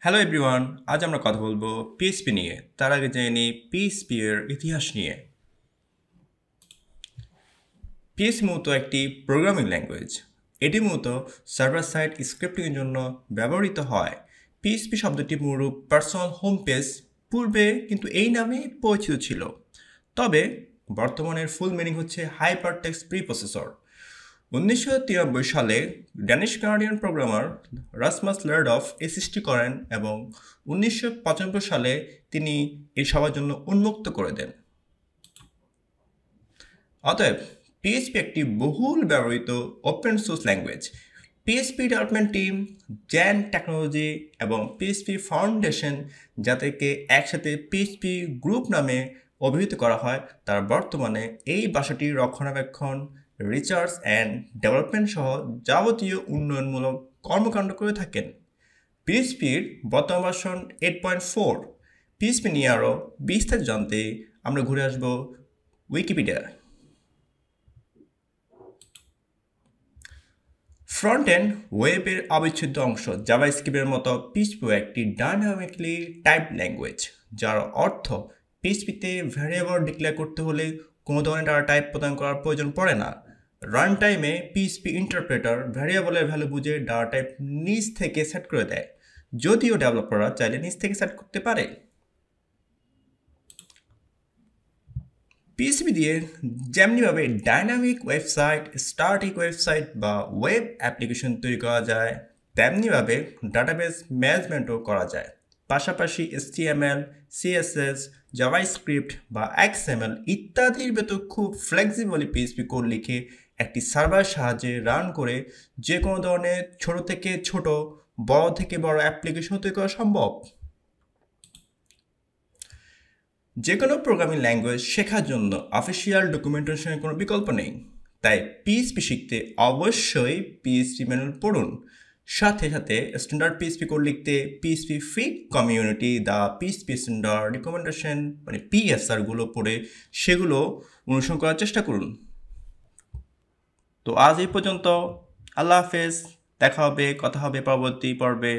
Hello everyone, আজ আমরা কথা বলবো পিএইচপি নিয়ে। তার আগে জেনে নিই পিএইচপি এর ইতিহাস নিয়ে। পিএইচপি মূলত একটি প্রোগ্রামিং ল্যাঙ্গুয়েজ। এটি মূলত সার্ভার সাইড স্ক্রিপ্টিংয়ের জন্য ব্যবহৃত হয়। পিএইচপি শব্দটি মূলরূপ পার্সোনাল হোম পেজ, পূর্বে কিন্তু এই নামে পরিচিত ছিল। তবে বর্তমানের ফুল মিনিং হচ্ছে হাইপারটেক্সট প্রিপ্রসেসর। 1993 সালে ড্যানিশ কানাডিয়ান প্রোগ্রামার রাসমাস লারডফ এর সৃষ্টি করেন এবং 1995 সালে তিনি এর সবার জন্য উন্মুক্ত করে দেন। অতএব পিএইচপি একটি বহুল ব্যবহৃত open source language. PHP development team, Gen technology এবং পিএইচপি ফাউন্ডেশন, যাদেরকে একসাথে পিএইচপি গ্রুপ নামে অভিহিত করা হয়, তারা বর্তমানে এই ভাষাটির রক্ষণাবেক্ষণ, রিসার্চ অ্যান্ড ডেভেলপমেন্ট সহ যাবতীয় উন্নয়নমূলক কর্মকাণ্ড করে থাকেন। পিএইচপির বর্তমান ভার্সন 8.4। পিএইচপি নিয়ে আরও বিস্তারিত জানতে আমরা ঘুরে আসব উইকিপিডিয়ায়। ফ্রন্ট এন্ড ওয়েবের অবিচ্ছেদ্য অংশ জাভাস্ক্রিপ্টের মতো পিএইচপিও একটি ডাইনামিকলি টাইপড ল্যাঙ্গুয়েজ, যার অর্থ পিএইচপিতে ভ্যারিয়েবল ডিক্লেয়ার করতে হলে কোনো ধরনের ডাটা টাইপ প্রদান করার প্রয়োজন পড়ে না। রান টাইমে পিএইচপি ইন্টারপ্রেটার ভ্যারিয়েবলের ভ্যালু বুঝে ডাটা টাইপ নিজ থেকে সেট করে দেয়, যদিও ডেভেলপাররা চাইলে নিজ থেকে সেট করতে পারে। পিএইচপি দিয়ে যেমনিভাবে ডাইনামিক ওয়েবসাইট, স্ট্যাটিক ওয়েবসাইট বা ওয়েব অ্যাপ্লিকেশন তৈরি করা যায়, তেমনিভাবে ডাটাবেস ম্যানেজমেন্টও করা যায়। পাশাপাশি HTML, CSS, জাভাস্ক্রিপ্ট বা XML ইত্যাদির ভেতর খুব ফ্লেক্সিবলি পিএইচপি কোড লিখে একটি সার্ভার সাহায্যে রান করে যে কোনো ধরনের ছোট থেকে ছোট, বড় থেকে বড় অ্যাপ্লিকেশন তৈরি করা সম্ভব। যে কোনো প্রোগ্রামিং ল্যাঙ্গুয়েজ শেখার জন্য অফিসিয়াল ডকুমেন্টেশনের কোনো বিকল্প নেই। তাই পিএইচপি শিখতে অবশ্যই পিএইচপি ম্যানুয়াল পড়ুন। সাথে সাথে স্ট্যান্ডার্ড পিএইচপি কোড লিখতে PHP free community, the PHP standard recommendation পিএসআরগুলো পড়ে সেগুলো অনুসরণ করার চেষ্টা করুন। তো আজ এই পর্যন্ত। আল্লাহ হাফেজ। দেখা হবে, কথা হবে পরবর্তী পর্বে।